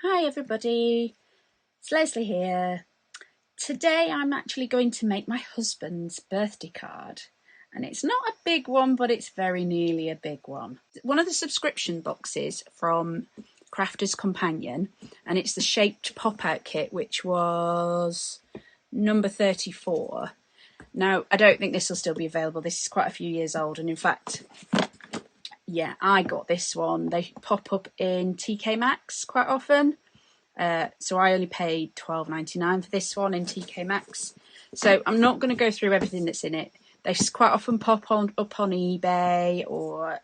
Hi everybody, it's Leslie here. Today I'm actually going to make my husband's birthday card, and it's not a big one, but it's very nearly a big one. One of the subscription boxes from Crafter's Companion, and it's the shaped pop-out kit, which was number 34. Now, I don't think this will still be available. This is quite a few years old, and in fact, yeah, I got this one. They pop up in TK Maxx quite often. So I only paid $12.99 for this one in TK Maxx. So I'm not going to go through everything that's in it. They quite often pop up on eBay or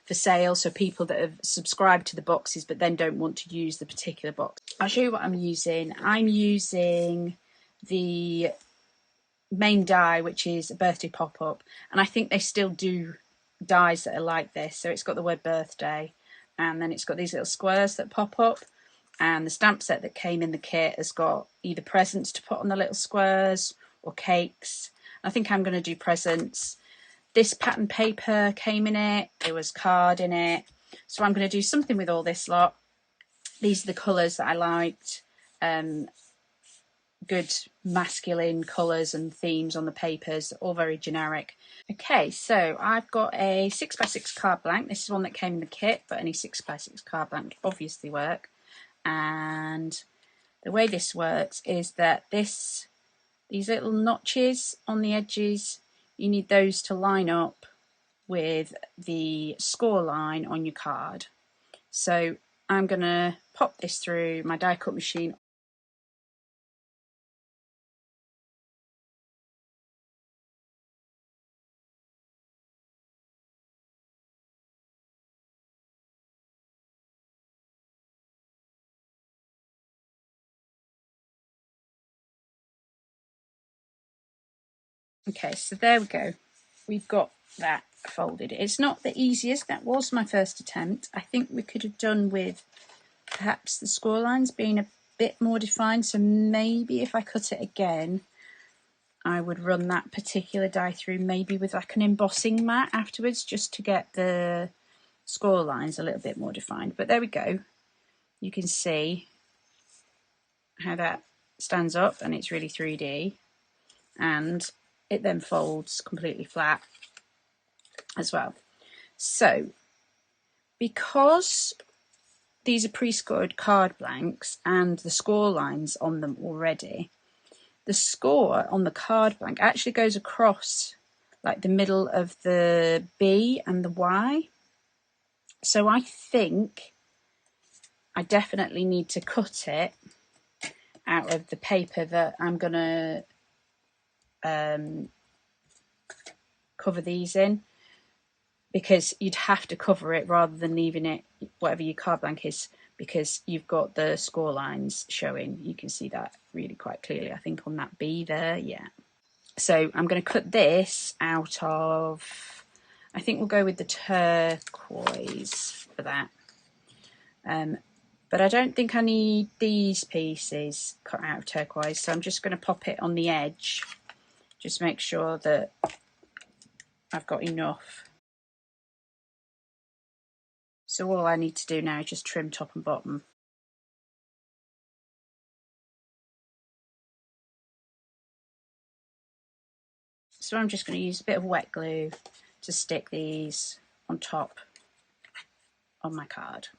for sale. So people that have subscribed to the boxes but then don't want to use the particular box. I'll show you what I'm using. I'm using the main die, which is a birthday pop-up. And I think they still do dies that are like this. So it's got the word birthday. And then it's got these little squares that pop up. And the stamp set that came in the kit has got either presents to put on the little squares or cakes. I think I'm going to do presents. This pattern paper came in it. There was card in it. So I'm going to do something with all this lot. These are the colours that I liked. Good masculine colours and themes on the papers, all very generic. Okay, so I've got a 6x6 card blank. This is one that came in the kit, but any 6x6 card blank would obviously work. And the way this works is that these little notches on the edges, you need those to line up with the score line on your card. So I'm going to pop this through my die cut machine. Okay, so there we go. We've got that folded. It's not the easiest. That was my first attempt. I think we could have done with perhaps the score lines being a bit more defined. So maybe if I cut it again, I would run that particular die through maybe with like an embossing mat afterwards, just to get the score lines a little bit more defined. But there we go. You can see how that stands up, and it's really 3D. And it then folds completely flat as well. So because these are pre-scored card blanks and the score lines on them already, the score on the card blank actually goes across like the middle of the B and the Y. So I think I definitely need to cut it out of the paper that I'm going to cover these in, because you'd have to cover it rather than leaving it whatever your card blank is, because you've got the score lines showing. You can see that really quite clearly, I think, on that B there. Yeah. So I'm going to cut this out of, I think we'll go with the turquoise for that. But I don't think I need these pieces cut out of turquoise, so I'm just going to pop it on the edge. Just make sure that I've got enough. So all I need to do now is just trim top and bottom. So I'm just going to use a bit of wet glue to stick these on top on my card.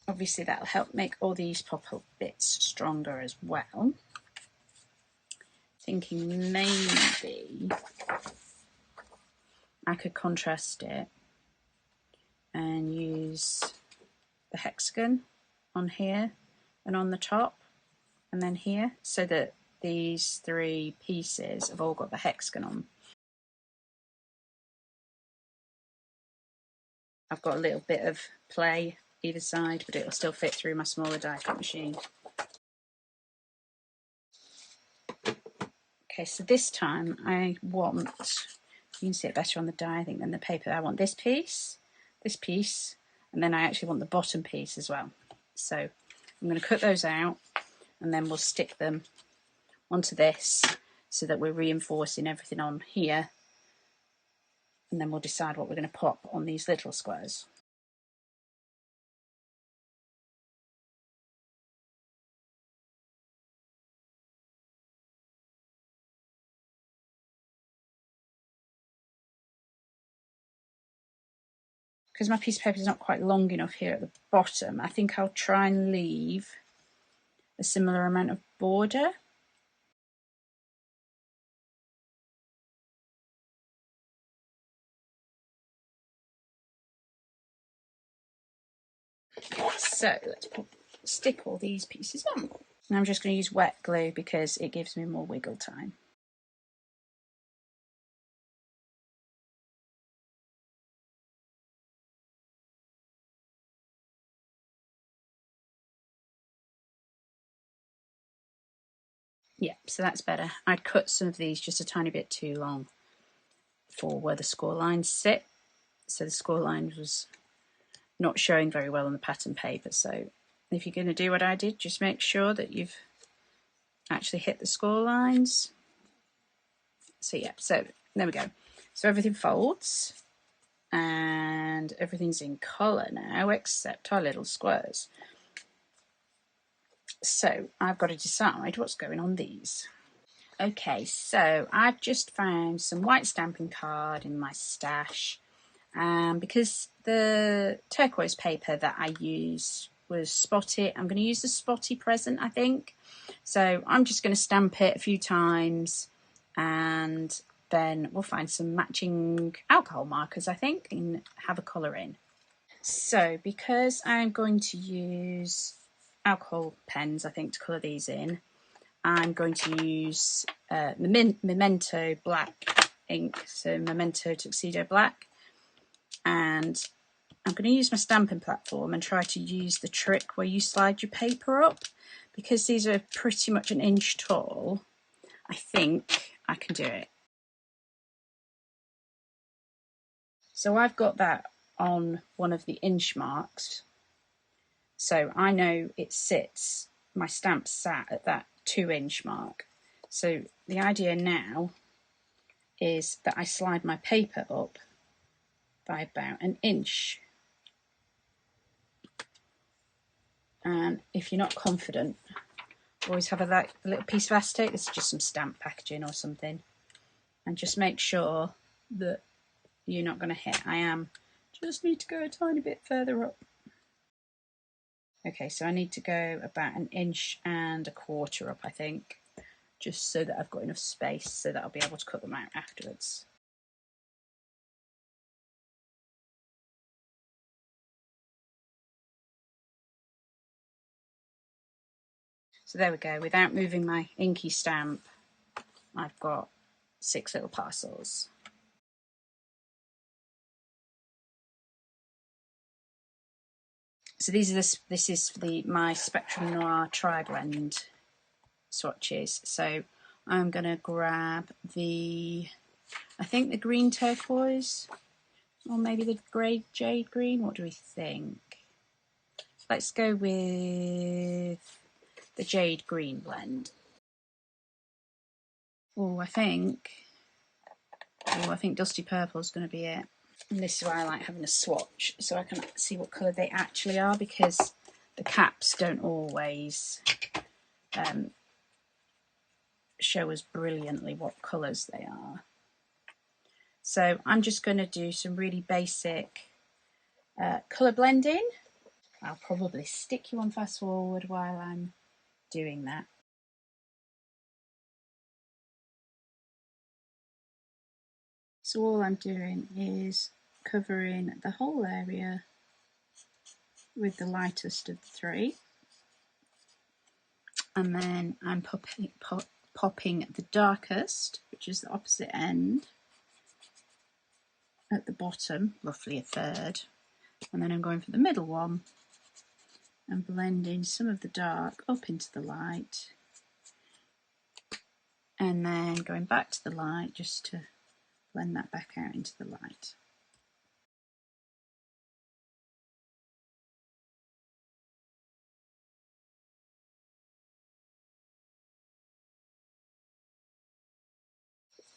Obviously that'll help make all these pop-up bits stronger as well. Thinking maybe I could contrast it and use the hexagon on here and on the top and then here, so that these three pieces have all got the hexagon on. I've got a little bit of play either side, but it'll still fit through my smaller die cut machine. Okay, so this time I want, you can see it better on the die, I think, than the paper. I want this piece, and then I actually want the bottom piece as well. So I'm going to cut those out, and then we'll stick them onto this. so that we're reinforcing everything on here, and then we'll decide what we're going to pop on these little squares. Because my piece of paper is not quite long enough here at the bottom, I think I'll try and leave a similar amount of border. So let's stick all these pieces on. And I'm just going to use wet glue because it gives me more wiggle time. Yeah, so that's better. I'd cut some of these just a tiny bit too long for where the score lines sit. So the score line was not showing very well on the pattern paper. So if you're going to do what I did, just make sure that you've actually hit the score lines. So yeah, so there we go. So everything folds and everything's in colour now except our little squares. So I've got to decide what's going on these. Okay, so I've just found some white stamping card in my stash. Because the turquoise paper that I used was spotty, I'm going to use the spotty present, I think. So I'm just going to stamp it a few times and then we'll find some matching alcohol markers, I think, and have a colour in. So because I'm going to use alcohol pens, I think, to colour these in, I'm going to use Memento black ink, so Memento Tuxedo Black. And I'm going to use my stamping platform and try to use the trick where you slide your paper up. Because these are pretty much an inch tall, I think I can do it. So I've got that on one of the inch marks. So I know it sits, my stamp sat at that 2-inch mark. So the idea now is that I slide my paper up by about an inch. And if you're not confident, always have a little piece of acetate. This is just some stamp packaging or something. And just make sure that you're not going to hit. Just need to go a tiny bit further up. Okay, so I need to go about 1.25 inches up, I think, just so that I've got enough space so that I'll be able to cut them out afterwards. So there we go. Without moving my inky stamp, I've got 6 little parcels. So this is my Spectrum Noir Tri-Blend swatches. So I'm going to grab I think the green turquoise, or maybe the grey jade green. What do we think? Let's go with the jade green blend. I think dusty purple is going to be it. And this is why I like having a swatch, so I can see what colour they actually are, because the caps don't always show us brilliantly what colours they are. So I'm just going to do some really basic colour blending. I'll probably stick you on fast forward while I'm doing that. So all I'm doing is covering the whole area with the lightest of the 3. And then I'm popping the darkest, which is the opposite end, at the bottom, roughly a third. And then I'm going for the middle one and blending some of the dark up into the light. And then going back to the light just to blend that back out into the light.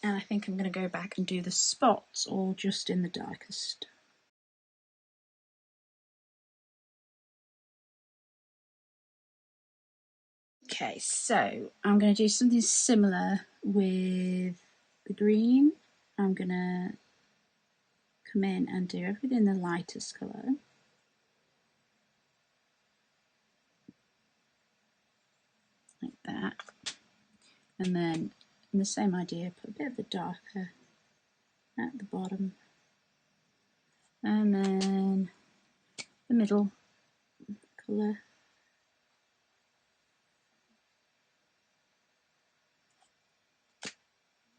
And I think I'm going to go back and do the spots all just in the darkest. Okay, so I'm going to do something similar with the green. I'm going to come in and do everything in the lightest colour. Like that. And then, in the same idea, put a bit of the darker at the bottom. And then the middle colour.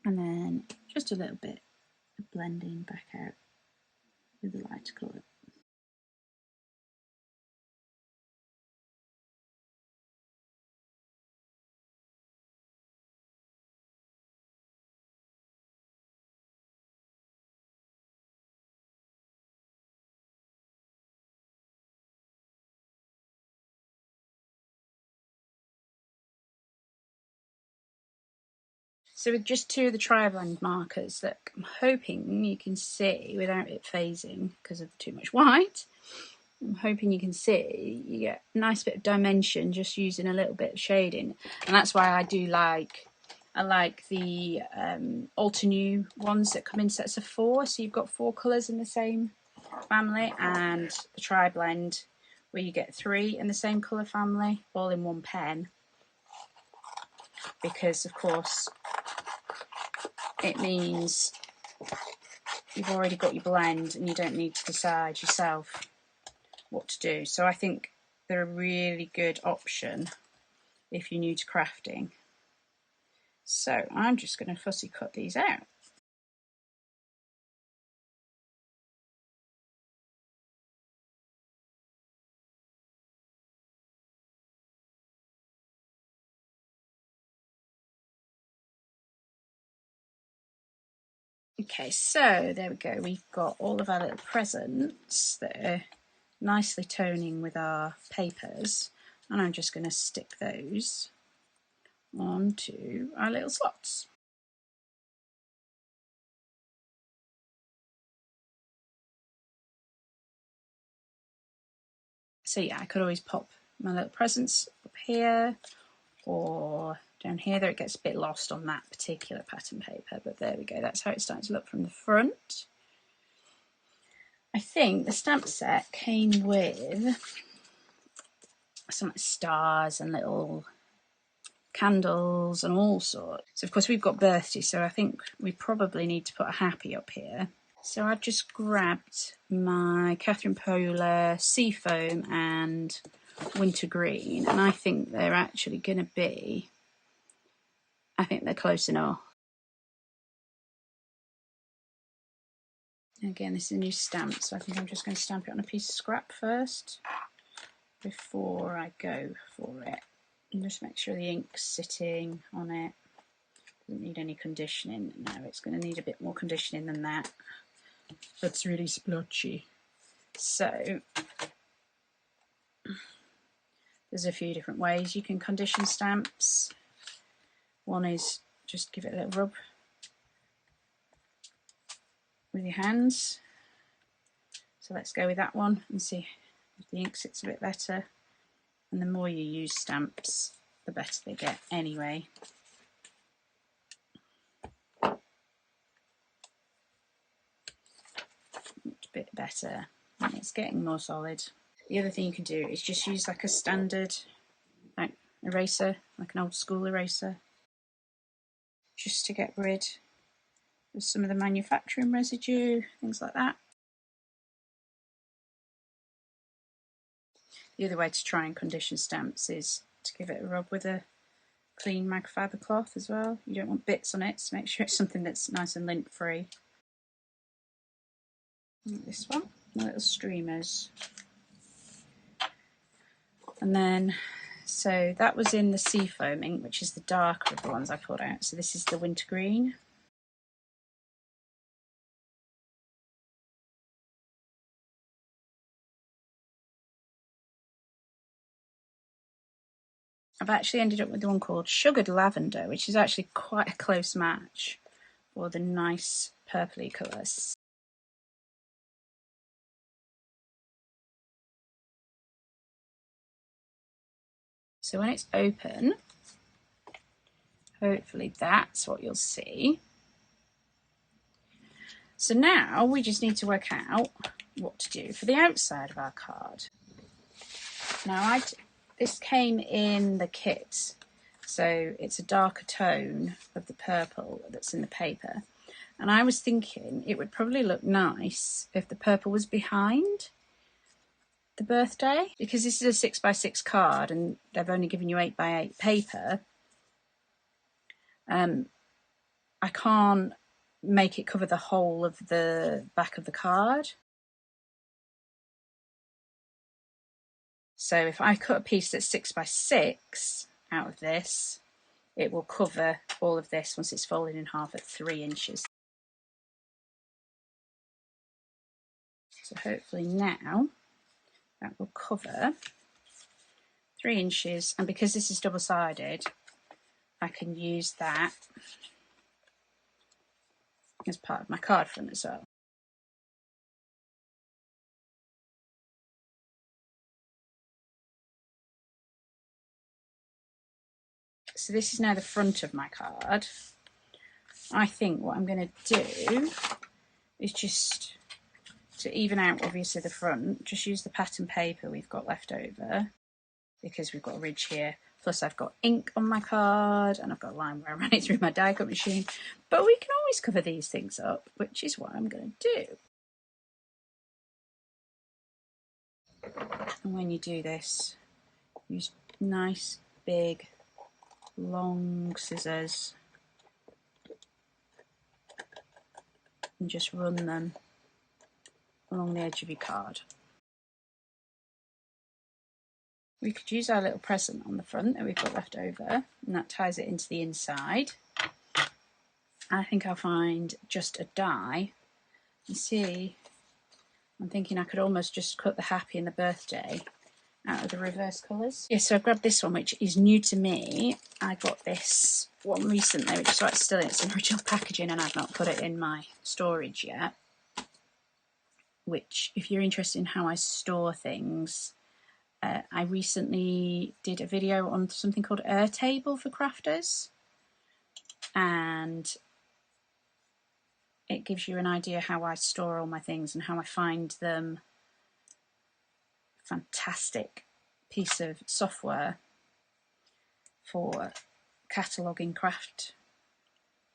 And then just a little bit of blending back out with the lighter colour. So with just two of the tri-blend markers that I'm hoping you can see without it phasing because of too much white, I'm hoping you can see you get a nice bit of dimension just using a little bit of shading. And that's why I like the Altenew ones that come in sets of 4. So you've got 4 colours in the same family, and the tri-blend where you get 3 in the same colour family all in one pen, because of course it means you've already got your blend and you don't need to decide yourself what to do. So I think they're a really good option if you're new to crafting. So I'm just going to fussy cut these out. Okay, so there we go. We've got all of our little presents that are nicely toning with our papers, and I'm just going to stick those onto our little slots. So yeah, I could always pop my little presents up here or down here. There it gets a bit lost on that particular pattern paper, but there we go. That's how it's starting to look from the front. I think the stamp set came with some stars and little candles and all sorts. So of course we've got birthday, so I think we probably need to put a happy up here. So I've just grabbed my Catherine Polar Seafoam and Wintergreen, and I think they're actually going to be, I think they're close enough. Again, this is a new stamp, so I think I'm just going to stamp it on a piece of scrap first before I go for it. And just make sure the ink's sitting on it. Doesn't need any conditioning. No, it's going to need a bit more conditioning than that. That's really splotchy. So there's a few different ways you can condition stamps. One is just give it a little rub with your hands. So let's go with that one and see if the ink sits a bit better. And the more you use stamps, the better they get anyway. It's a bit better and it's getting more solid. The other thing you can do is just use like a standard eraser, like an old school eraser, just to get rid of some of the manufacturing residue, things like that. The other way to try and condition stamps is to give it a rub with a clean microfiber cloth as well. You don't want bits on it, so make sure it's something that's nice and lint free. This one, the little streamers. And then, so that was in the Seafoam ink, which is the darker of the ones I pulled out. So this is the Wintergreen. I've actually ended up with the one called Sugared Lavender, which is actually quite a close match for the nice purpley colours. So when it's open, hopefully that's what you'll see. So now we just need to work out what to do for the outside of our card. Now this came in the kit, so it's a darker tone of the purple that's in the paper. And I was thinking it would probably look nice if the purple was behind the birthday, because this is a 6x6 card and they've only given you 8x8 paper. I can't make it cover the whole of the back of the card. So if I cut a piece that's 6x6 out of this, it will cover all of this once it's folded in half at 3 inches. So hopefully now that will cover 3 inches, and because this is double-sided, I can use that as part of my card front as well. So this is now the front of my card. I think what I'm going to do is just to even out obviously the front, just use the pattern paper we've got left over, because we've got a ridge here. Plus I've got ink on my card and I've got a line where I ran it through my die cut machine. But we can always cover these things up, which is what I'm going to do. And when you do this, use nice big long scissors and just run them along the edge of your card. We could use our little present on the front that we've got left over, and that ties it into the inside. I think I'll find just a die. You see, I'm thinking I could almost just cut the happy and the birthday out of the reverse colours. Yeah, so I grabbed this one, which is new to me. I got this one recently, which is why it's still in its original packaging and I've not put it in my storage yet. Which, if you're interested in how I store things, I recently did a video on something called Airtable for crafters, and it gives you an idea how I store all my things and how I find them. Fantastic piece of software for cataloguing craft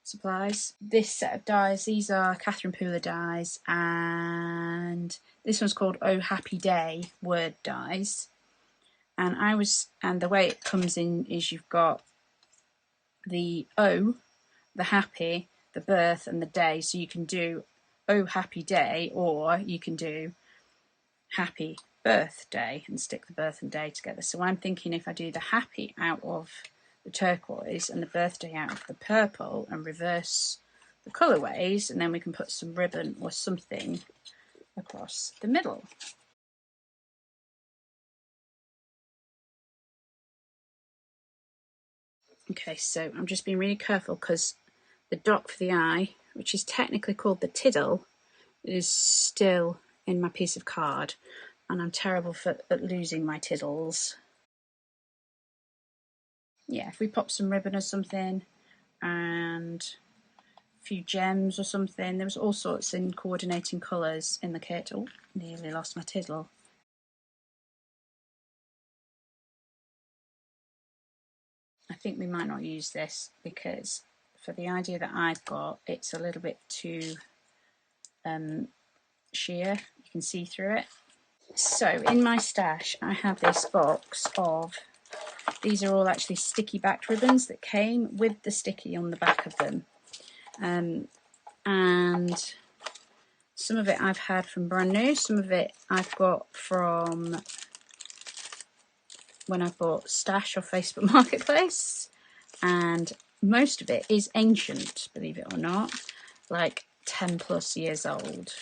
supplies. This set of dies, these are Catherine Pooler dies, and this one's called Oh Happy Day word dies. And the way it comes in is you've got the O, the happy, the birth, and the day. So you can do Oh Happy Day, or you can do Happy Birthday and stick the birth and day together. So I'm thinking if I do the happy out of the turquoise and the birthday out of the purple and reverse the colourways, and then we can put some ribbon or something across the middle. Okay, so I'm just being really careful because the dot for the eye, which is technically called the tiddle, is still in my piece of card, and I'm terrible at losing my tiddles. Yeah, if we pop some ribbon or something and a few gems or something, there was all sorts in coordinating colours in the kit. Oh, nearly lost my tiddle. I think we might not use this because for the idea that I've got, it's a little bit too sheer. You can see through it. So in my stash, I have this box of, these are all actually sticky backed ribbons that came with the sticky on the back of them. And some of it I've had from brand new, some of it I've got from when I bought Stash off Facebook Marketplace, and most of it is ancient, believe it or not, like 10 plus years old,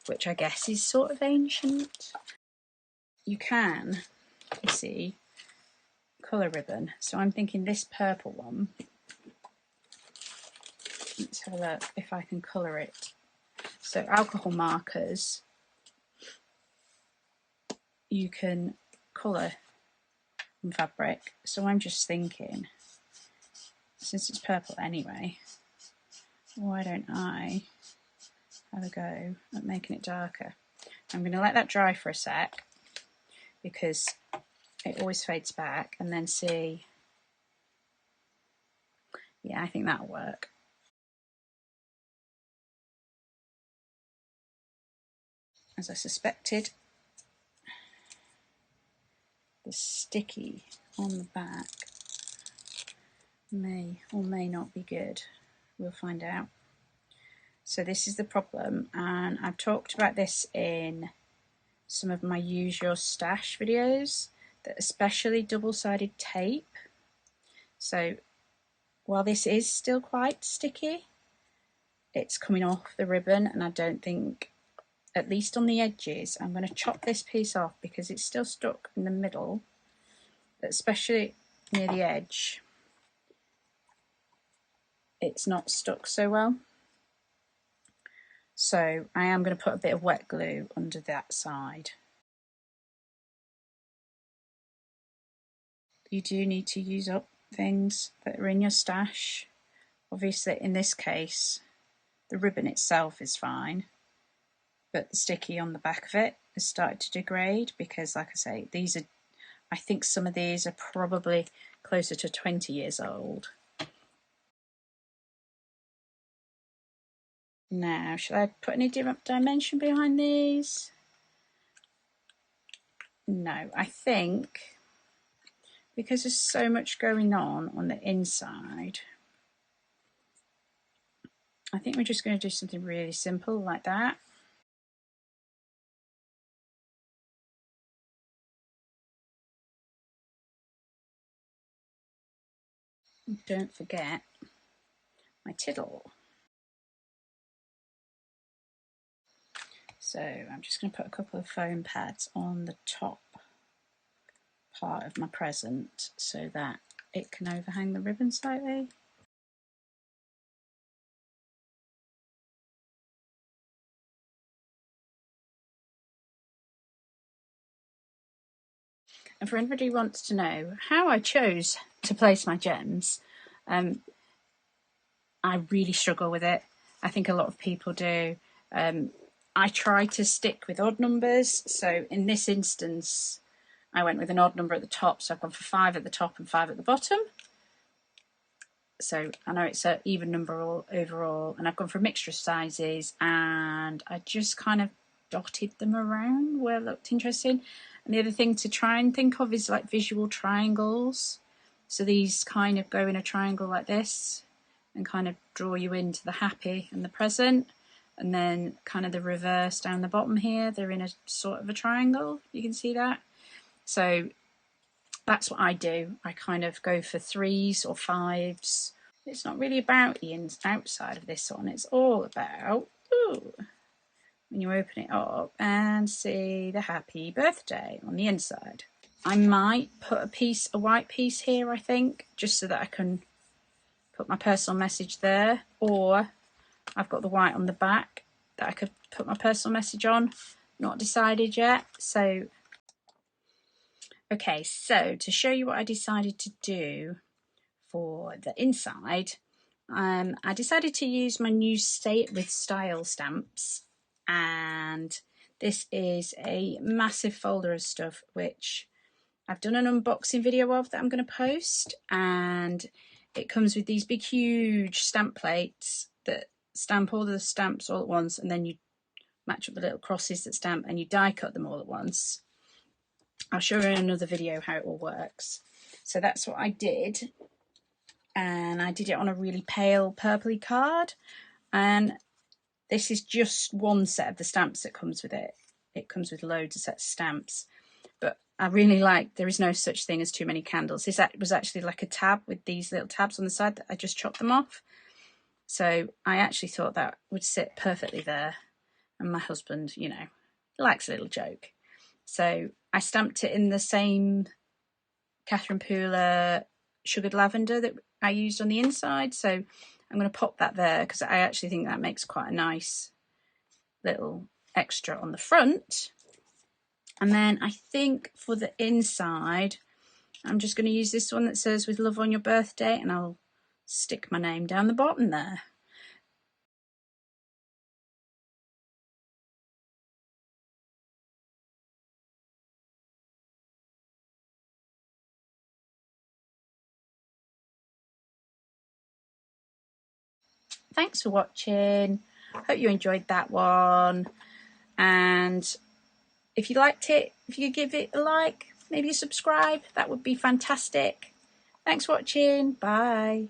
which I guess is sort of ancient. You can, you see, colour ribbon. So I'm thinking this purple one, Let's have a look if I can colour it. So alcohol markers, you can colour on fabric. So I'm just thinking, since it's purple anyway, why don't I have a go at making it darker? I'm going to let that dry for a sec because it always fades back, and then see. Yeah, I think that'll work. As I suspected, the sticky on the back may or may not be good. We'll find out. So this is the problem, and I've talked about this in some of my Use Your Stash videos, that especially double-sided tape. So while this is still quite sticky, it's coming off the ribbon, and I don't think, at least on the edges, I'm going to chop this piece off because it's still stuck in the middle, but especially near the edge, it's not stuck so well. So I am going to put a bit of wet glue under that side. You do need to use up things that are in your stash. Obviously, in this case, the ribbon itself is fine, but the sticky on the back of it has started to degrade because, like I say, these are, I think some of these are probably closer to 20 years old. Now, should I put any dimension behind these? No, I think because there's so much going on the inside, I think we're just going to do something really simple like that. Don't forget my tiddle. So I'm just going to put a couple of foam pads on the top part of my present so that it can overhang the ribbon slightly. And for anybody who wants to know how I chose to place my gems, I really struggle with it. I think a lot of people do. I try to stick with odd numbers. So in this instance, I went with an odd number at the top. So I've gone for 5 at the top and 5 at the bottom. So I know it's an even number overall, and I've gone for a mixture of sizes, and I just kind of dotted them around where it looked interesting. And the other thing to try and think of is like visual triangles. So these kind of go in a triangle like this and kind of draw you into the happy and the present. And then kind of the reverse down the bottom here, they're in a sort of a triangle. You can see that. So that's what I do. I kind of go for 3s or 5s. It's not really about the outside of this one. It's all about, when you open it up and see the happy birthday on the inside. I might put a white piece here, I think, just so that I can put my personal message there. Or I've got the white on the back that I could put my personal message on. Not decided yet. So, okay, so to show you what I decided to do for the inside, I decided to use my new Stay It With Style stamps, and this is a massive folder of stuff which I've done an unboxing video of that I'm going to post, and it comes with these big huge stamp plates that stamp all the stamps all at once, and then you match up the little crosses that stamp and you die cut them all at once. I'll show you in another video how it all works. So that's what I did, and I did it on a really pale purpley card, and this is just one set of the stamps that comes with it. It comes with loads of sets of stamps, but I really like There Is No Such Thing as Too Many Candles. This was actually like a tab with these little tabs on the side that I just chopped them off. So I actually thought that would sit perfectly there, and my husband, you know, likes a little joke. So I stamped it in the same Catherine Pooler Sugared Lavender that I used on the inside. So I'm going to pop that there because I actually think that makes quite a nice little extra on the front. And then I think for the inside, I'm just going to use this one that says "With love on your birthday," and I'll stick my name down the bottom there. Thanks for watching. Hope you enjoyed that one. And if you liked it, if you give it a like, maybe subscribe, that would be fantastic. Thanks for watching. Bye.